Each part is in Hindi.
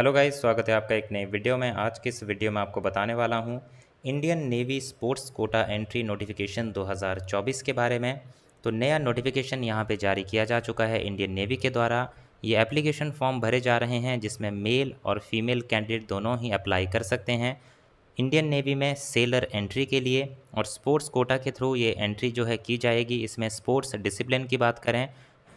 हेलो गाइस, स्वागत है आपका एक नए वीडियो में। आज के इस वीडियो में आपको बताने वाला हूं Indian navy sports quota entry notification 2024 के बारे में। तो नया नोटिफिकेशन यहां पे जारी किया जा चुका है इंडियन नेवी के द्वारा। ये एप्लीकेशन फॉर्म भरे जा रहे हैं जिसमें मेल और फीमेल कैंडिडेट दोनों ही अप्लाई कर सकते हैं इंडियन नेवी में सेलर एंट्री के लिए। और स्पोर्ट्स कोटा के थ्रू ये एंट्री जो है की जाएगी। इसमें स्पोर्ट्स डिसिप्लिन की बात करें,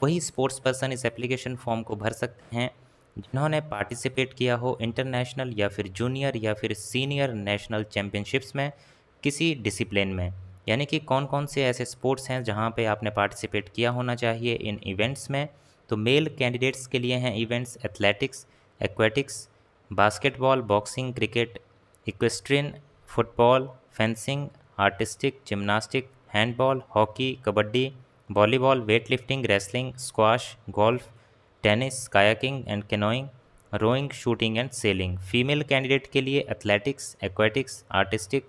वही स्पोर्ट्स पर्सन इस एप्लीकेशन फॉर्म को भर सकते हैं जिन्होंने पार्टिसिपेट किया हो इंटरनेशनल या फिर जूनियर या फिर सीनियर नेशनल चैम्पियनशिप्स में किसी डिसिप्लिन में। यानी कि कौन कौन से ऐसे स्पोर्ट्स हैं जहां पे आपने पार्टिसिपेट किया होना चाहिए इन इवेंट्स में। तो मेल कैंडिडेट्स के लिए हैं events athletics, aquatics, basketball, boxing, cricket, equestrian, football, fencing, artistic, gymnastic, handball, hockey, kabaddi, volleyball, weight lifting, wrestling, squash, golf, tennis, kayaking and canoeing, rowing, shooting and sailing. Female candidate के लिए athletics, aquatics, artistic,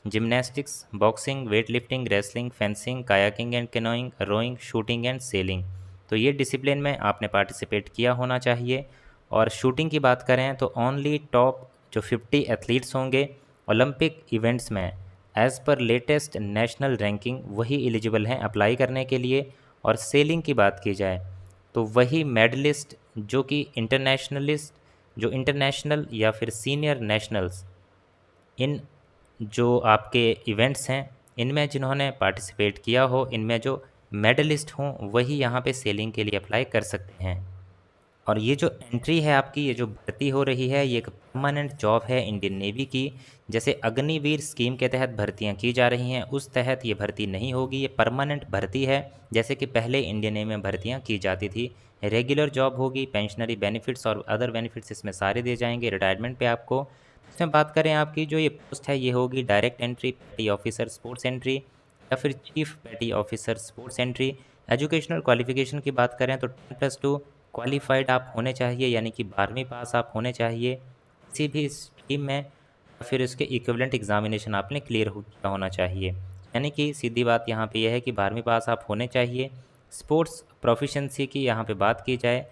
gymnastics, boxing, weight lifting, wrestling, fencing, kayaking and canoeing, rowing, shooting and sailing. तो ये डिसिप्लिन में आपने पार्टिसिपेट किया होना चाहिए। और शूटिंग की बात करें तो ओनली टॉप जो 50 एथलीट्स होंगे ओलंपिक इवेंट्स में as per latest national ranking वही एलिजिबल हैं अप्लाई करने के लिए। और सेलिंग की बात की जाए तो वही मेडलिस्ट जो कि इंटरनेशनलिस्ट, जो इंटरनेशनल या फिर सीनियर नेशनल्स, इन जो आपके इवेंट्स हैं इनमें जिन्होंने पार्टिसिपेट किया हो, इनमें जो मेडलिस्ट हों वही यहाँ पे सेलिंग के लिए अप्लाई कर सकते हैं। और ये जो एंट्री है आपकी, ये जो भर्ती हो रही है, ये एक परमानेंट जॉब है इंडियन नेवी की। जैसे अग्निवीर स्कीम के तहत भर्तियां की जा रही हैं उस तहत ये भर्ती नहीं होगी, ये परमानेंट भर्ती है। जैसे कि पहले इंडियन नेवी में भर्तियां की जाती थी, रेगुलर जॉब होगी, पेंशनरी बेनिफिट्स और अदर बेनिफिट्स इसमें सारे दिए जाएंगे रिटायरमेंट पे आपको। इसमें बात करें आपकी जो ये पोस्ट है, ये होगी डायरेक्ट एंट्री, पेटी ऑफिसर स्पोर्ट्स एंट्री या फिर चीफ पेटी officer sports entry. Educational qualification की बात करें तो 10+2 क्वालिफाइड आप होने चाहिए, यानी कि 12वीं पास आप होने चाहिए किसी भी स्ट्रीम में, या फिर उसके इक्विवेलेंट एग्जामिनेशन आपने क्लियर किया होना चाहिए। यानी कि सीधी बात यहाँ पे यह है कि 12वीं पास आप होने चाहिए। स्पोर्ट्स प्रोफिशेंसी की यहाँ पे बात की जाए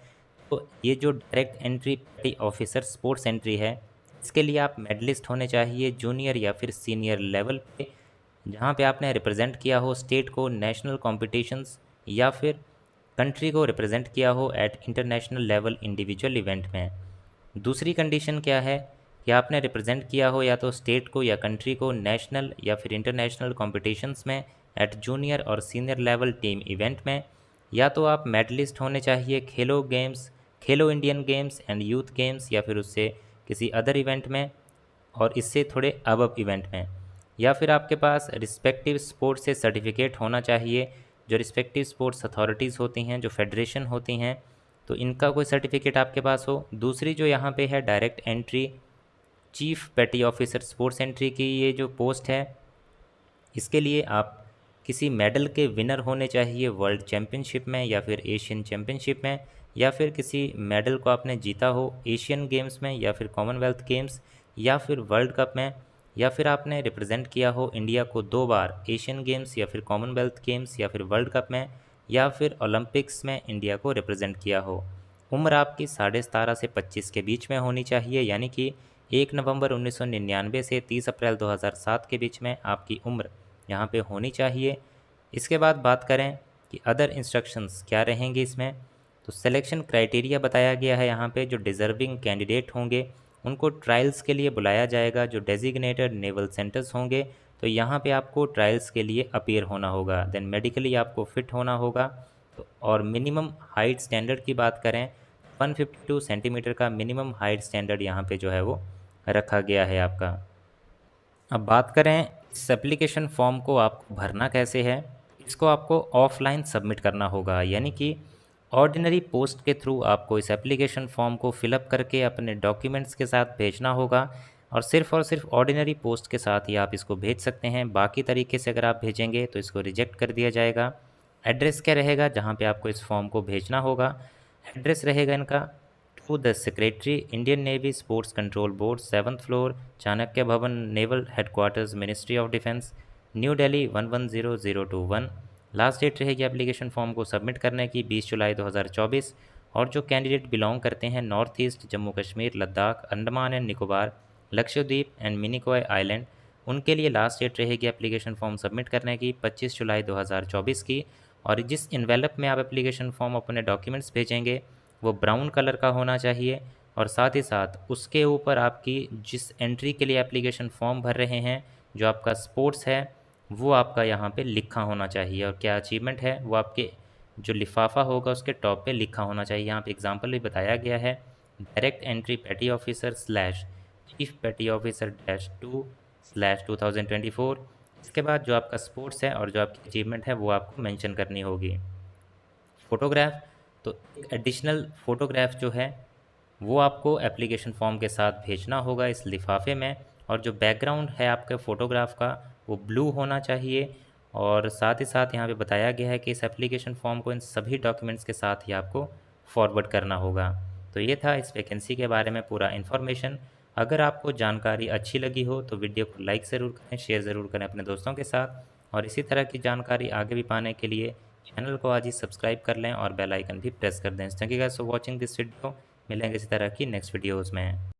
तो ये जो डायरेक्ट एंट्री पेटी ऑफिसर स्पोर्ट्स एंट्री है, इसके लिए आप मेडलिस्ट होने चाहिए जूनियर या फिर सीनियर लेवल पे, जहाँ पे आपने रिप्रेजेंट किया हो स्टेट को नेशनल कॉम्पिटिशन्स या फिर कंट्री को रिप्रेजेंट किया हो at international level individual event में। दूसरी कंडीशन क्या है कि आपने रिप्रेजेंट किया हो या तो स्टेट को या कंट्री को नेशनल या फिर इंटरनेशनल कॉम्पिटिशन्स में एट जूनियर और सीनियर लेवल टीम इवेंट में, या तो आप मेडलिस्ट होने चाहिए खेलो games, Khelo Indian games and youth games या फिर उससे किसी अदर इवेंट में और इससे थोड़े अबव इवेंट में, या फिर आपके पास रिस्पेक्टिव स्पोर्ट्स से सर्टिफिकेट होना चाहिए। जो रिस्पेक्टिव स्पोर्ट्स अथॉरिटीज़ होती हैं, जो फेडरेशन होती हैं, तो इनका कोई सर्टिफिकेट आपके पास हो। दूसरी जो यहाँ पे है डायरेक्ट एंट्री चीफ पेटी ऑफिसर स्पोर्ट्स एंट्री की ये जो पोस्ट है, इसके लिए आप किसी मेडल के विनर होने चाहिए वर्ल्ड चैम्पियनशिप में या फिर एशियन चैम्पियनशिप में, या फिर किसी मेडल को आपने जीता हो एशियन गेम्स में या फिर कॉमनवेल्थ गेम्स या फिर वर्ल्ड कप में, या फिर आपने रिप्रेजेंट किया हो इंडिया को 2 बार एशियन गेम्स या फिर कॉमनवेल्थ गेम्स या फिर वर्ल्ड कप में, या फिर ओलंपिक्स में इंडिया को रिप्रेजेंट किया हो। उम्र आपकी 17.5 से 25 के बीच में होनी चाहिए, यानी कि 1 नवंबर 1999 से 30 अप्रैल 2007 के बीच में आपकी उम्र यहाँ पे होनी चाहिए। इसके बाद बात करें कि अदर इंस्ट्रक्शंस क्या रहेंगे इसमें, तो सिलेक्शन क्राइटेरिया बताया गया है यहाँ पे। जो डिज़र्विंग कैंडिडेट होंगे उनको ट्रायल्स के लिए बुलाया जाएगा। जो डेजिग्नेटेड नेवल सेंटर्स होंगे तो यहाँ पे आपको ट्रायल्स के लिए अपीयर होना होगा। देन मेडिकली आपको फिट होना होगा। तो और मिनिमम हाइट स्टैंडर्ड की बात करें, 152 सेंटीमीटर का मिनिमम हाइट स्टैंडर्ड यहाँ पे जो है वो रखा गया है आपका। अब बात करें इस एप्लीकेशन फॉर्म को आपको भरना कैसे है। इसको आपको ऑफलाइन सबमिट करना होगा, यानी कि ऑर्डिनरी पोस्ट के थ्रू आपको इस एप्लीकेशन फॉर्म को फिलअप करके अपने डॉक्यूमेंट्स के साथ भेजना होगा। और सिर्फ ऑर्डिनरी पोस्ट के साथ ही आप इसको भेज सकते हैं। बाकी तरीके से अगर आप भेजेंगे तो इसको रिजेक्ट कर दिया जाएगा। एड्रेस क्या रहेगा जहाँ पे आपको इस फॉर्म को भेजना होगा, एड्रेस रहेगा इनका to the secretary Indian navy sports control board 7th floor Chanakya Bhavan naval headquarters ministry of defence New Delhi 110021। Last date रहेगी एप्लीकेशन फॉर्म को सबमिट करने की 20 जुलाई 2024। और जो कैंडिडेट बिलोंग करते हैं north east, Jammu Kashmir, Ladakh, Andaman and Nicobar, Lakshadweep and Minicoy island, उनके लिए लास्ट डेट रहेगी एप्लीकेशन फॉर्म सबमिट करने की 25 जुलाई 2024 की। और जिस इन्वेलप में आप एप्लीकेशन फॉर्म अपने डॉक्यूमेंट्स भेजेंगे वो ब्राउन कलर का होना चाहिए, और साथ ही साथ उसके ऊपर आपकी जिस एंट्री के लिए एप्लीकेशन फॉर्म भर रहे हैं, जो आपका स्पोर्ट्स है, वो आपका यहाँ पे लिखा होना चाहिए, और क्या अचीवमेंट है वो आपके जो लिफाफा होगा उसके टॉप पे लिखा होना चाहिए। यहाँ पे एग्जांपल भी बताया गया है, डायरेक्ट एंट्री पेटी ऑफिसर स्लैश चीफ पेटी ऑफिसर डैश 2 स्लैश 2024। इसके बाद जो आपका स्पोर्ट्स है और जो आपकी अचीवमेंट है वो आपको मेंशन करनी होगी। फ़ोटोग्राफ, तो एक एडिशनल फ़ोटोग्राफ जो है वो आपको एप्लीकेशन फॉर्म के साथ भेजना होगा इस लिफाफे में, और जो बैकग्राउंड है आपके फ़ोटोग्राफ का वो ब्लू होना चाहिए। और साथ ही साथ यहाँ पे बताया गया है कि इस एप्लीकेशन फॉर्म को इन सभी डॉक्यूमेंट्स के साथ ही आपको फॉरवर्ड करना होगा। तो ये था इस वैकेंसी के बारे में पूरा इन्फॉर्मेशन। अगर आपको जानकारी अच्छी लगी हो तो वीडियो को लाइक ज़रूर करें, शेयर ज़रूर करें अपने दोस्तों के साथ, और इसी तरह की जानकारी आगे भी पाने के लिए चैनल को आज ही सब्सक्राइब कर लें और बेल आइकन भी प्रेस कर दें। Thank you guys for watching this video. मिलेंगे इसी तरह की नेक्स्ट वीडियोज़ में।